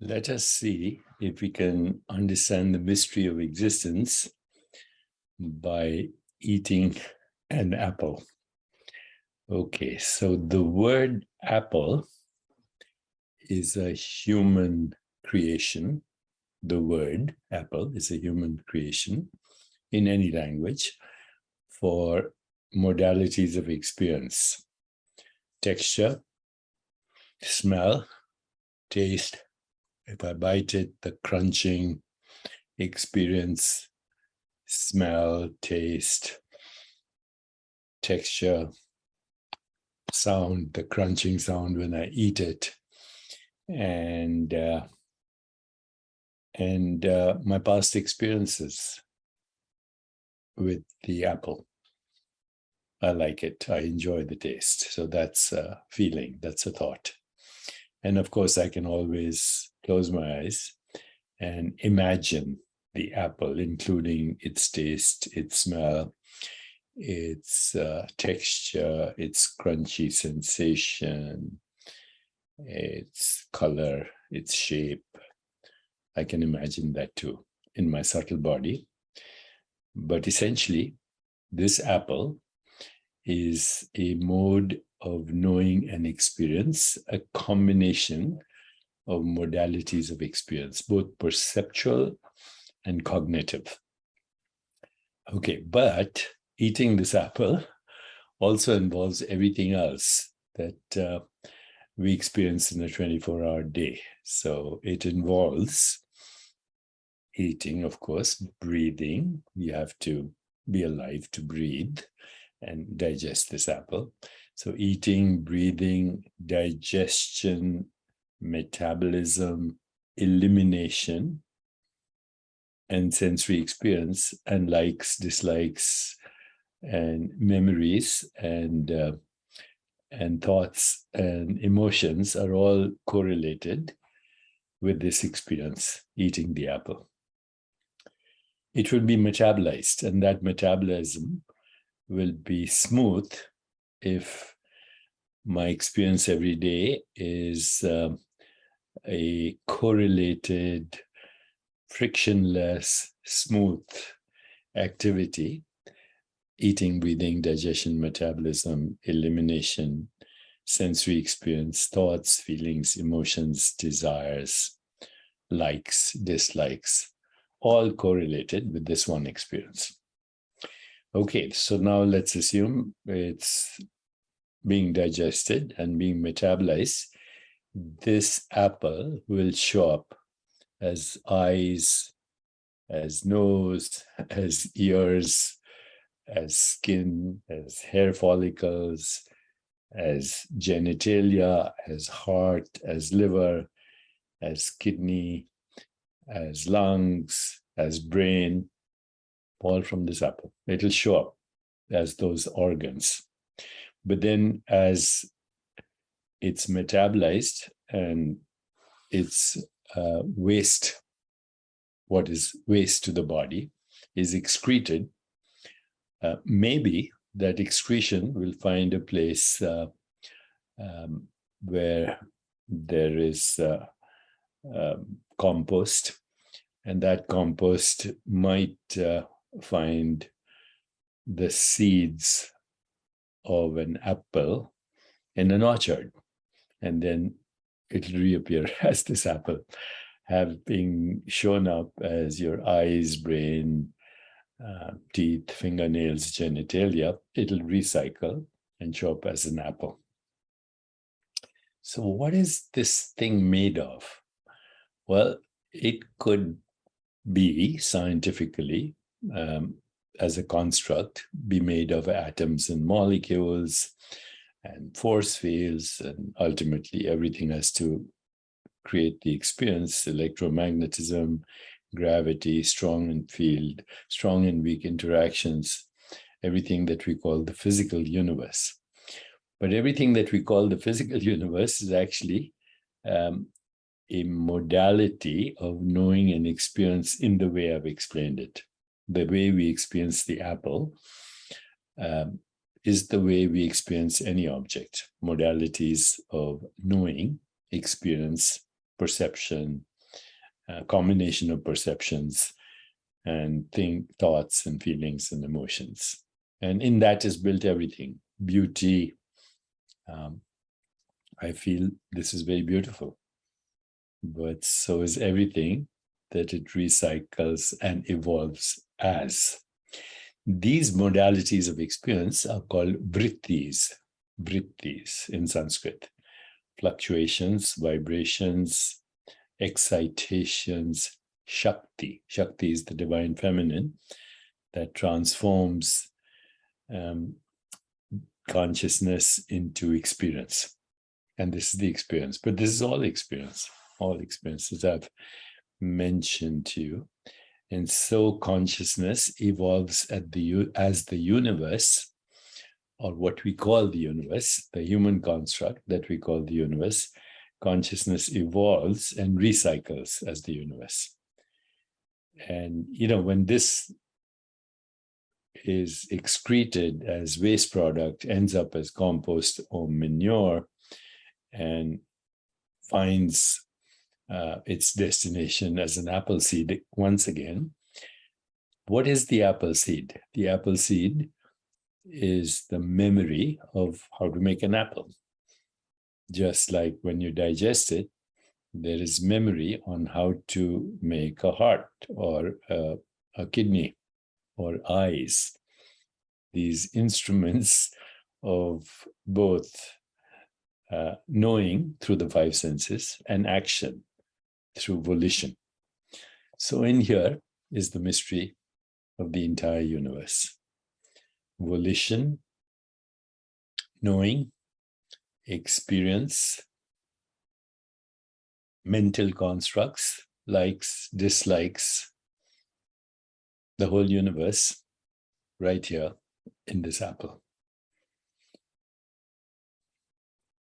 Let us see if we can understand the mystery of existence by eating an apple. Okay, so the word apple is a human creation. The word apple is a human creation in any language for modalities of experience: texture, smell, taste. If I bite it, the crunching experience, smell, taste, texture, sound, the crunching sound when I eat it, and my past experiences with the apple. I like it. I enjoy the taste. So that's a feeling. That's a thought. And of course, I can always close my eyes and imagine the apple, including its taste, its smell, its texture, its crunchy sensation, its color, its shape. I can imagine that too in my subtle body. But essentially, this apple is a mode of knowing and experience, a combination of modalities of experience, both perceptual and cognitive. Okay, but eating this apple also involves everything else that we experience in a 24-hour day. So it involves eating, of course, breathing. You have to be alive to breathe and digest this apple. So eating, breathing, digestion, metabolism, elimination, and sensory experience, and likes, dislikes, and memories, and thoughts and emotions are all correlated with this experience, eating the apple. It will be metabolized, and that metabolism will be smooth if my experience every day is a correlated, frictionless, smooth activity: eating, breathing, digestion, metabolism, elimination, sensory experience, thoughts, feelings, emotions, desires, likes, dislikes, all correlated with this one experience. Okay, so now let's assume it's being digested and being metabolized. This apple will show up as eyes, as nose, as ears, as skin, as hair follicles, as genitalia, as heart, as liver, as kidney, as lungs, as brain, all from this apple. It'll show up as those organs. But then as it's metabolized and it's waste, what is waste to the body, is excreted, maybe that excretion will find a place where there is compost, and that compost might find the seeds of an apple in an orchard, and then it'll reappear as this apple, having shown up as your eyes, brain, teeth, fingernails, genitalia. It'll recycle and show up as an apple. So what is this thing made of? Well, it could be scientifically, as a construct, be made of atoms and molecules and force fields, and ultimately everything has to create the experience: electromagnetism, gravity, strong and weak interactions, everything that we call the physical universe. But everything that we call the physical universe is actually a modality of knowing and experience in the way I've explained it. The way we experience the apple is the way we experience any object. Modalities of knowing, experience, perception, combination of perceptions, and thoughts and feelings and emotions. And in that is built everything. Beauty. I feel this is very beautiful, but so is everything that it recycles and evolves as. These modalities of experience are called vrittis in Sanskrit. Fluctuations, vibrations, excitations, Shakti. Shakti is the divine feminine that transforms consciousness into experience. And this is the experience. But this is all experiences I've mentioned to you. And so consciousness evolves as the universe, or what we call the universe, the human construct that we call the universe. Consciousness evolves and recycles as the universe. And, when this is excreted as waste product, ends up as compost or manure, and finds its destination as an apple seed once again. What is the apple seed? The apple seed is the memory of how to make an apple. Just like when you digest it, there is memory on how to make a heart or a kidney or eyes. These instruments of both knowing through the five senses and action through volition. So in here is the mystery of the entire universe. Volition, knowing, experience, mental constructs, likes, dislikes, the whole universe right here in this apple.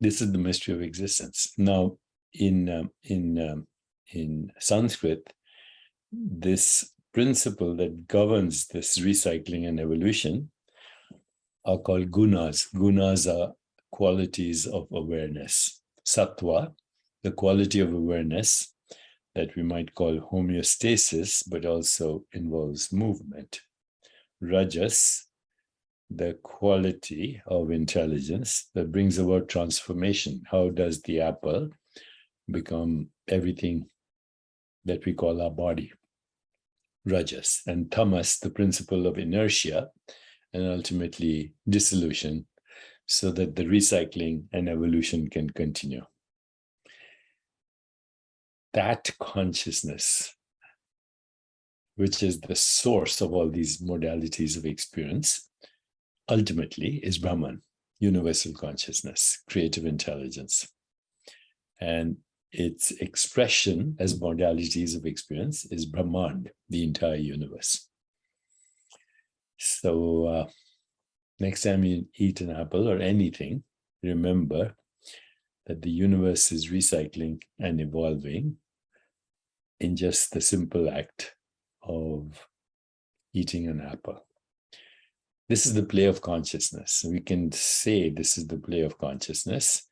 This is the mystery of existence. Now, in Sanskrit, this principle that governs this recycling and evolution are called gunas. Gunas are qualities of awareness. Sattva, the quality of awareness that we might call homeostasis, but also involves movement. Rajas, the quality of intelligence that brings about transformation. How does the apple become everything that we call our body? Rajas. And tamas, the principle of inertia and ultimately dissolution, so that the recycling and evolution can continue. That consciousness, which is the source of all these modalities of experience, ultimately is Brahman, universal consciousness, creative intelligence. And its expression as modalities of experience is Brahmand, the entire universe. So next time you eat an apple or anything, remember that the universe is recycling and evolving in just the simple act of eating an apple. This is the play of consciousness. We can say this is the play of consciousness.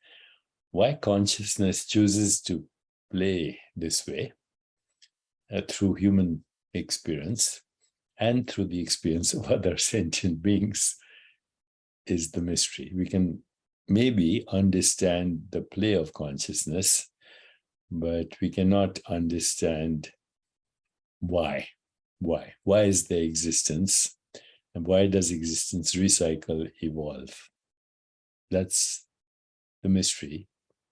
Why consciousness chooses to play this way through human experience and through the experience of other sentient beings is the mystery. We can maybe understand the play of consciousness, but we cannot understand why. Why is there existence? And why does existence recycle, evolve? That's the mystery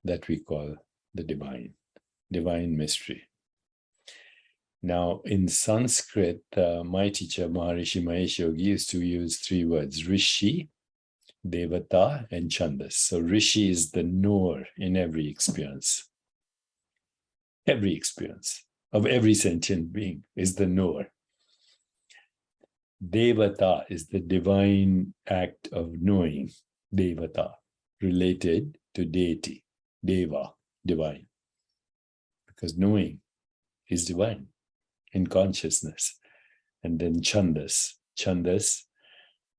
that we call the divine mystery. Now, in Sanskrit, my teacher, Maharishi Mahesh Yogi, used to use three words: Rishi, Devata, and Chandas. So Rishi is the knower in every experience. Every experience of every sentient being is the knower. Devata is the divine act of knowing. Devata, related to deity. Deva, divine. Because knowing is divine in consciousness. And then Chandas,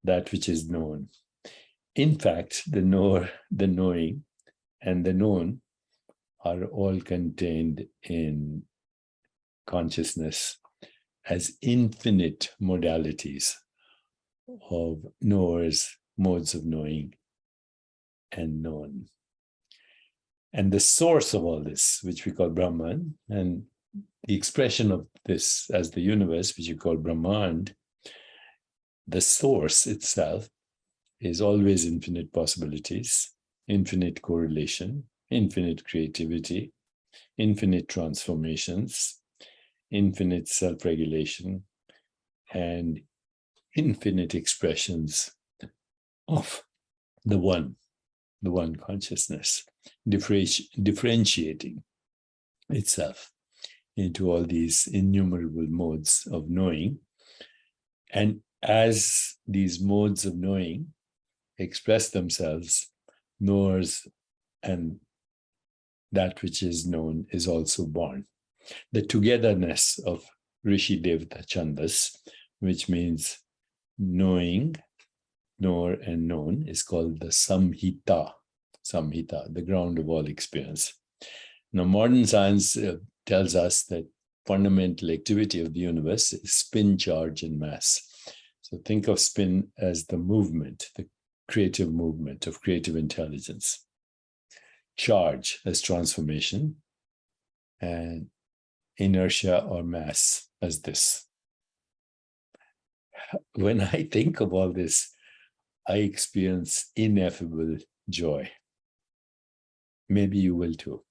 that which is known. In fact, the knower, the knowing, and the known are all contained in consciousness as infinite modalities of knowers, modes of knowing, and known. And the source of all this, which we call Brahman, and the expression of this as the universe, which you call Brahmand, the source itself is always infinite possibilities, infinite correlation, infinite creativity, infinite transformations, infinite self-regulation, and infinite expressions of the one consciousness, differentiating itself into all these innumerable modes of knowing. And as these modes of knowing express themselves, knowers and that which is known is also born. The togetherness of Rishi Devata Chandas, which means knowing, knower, and known, is called the Samhita, the ground of all experience. Now, modern science tells us that fundamental activity of the universe is spin, charge, and mass. So think of spin as the movement, the creative movement of creative intelligence. Charge as transformation, and inertia or mass as this. When I think of all this, I experience ineffable joy. Maybe you will too.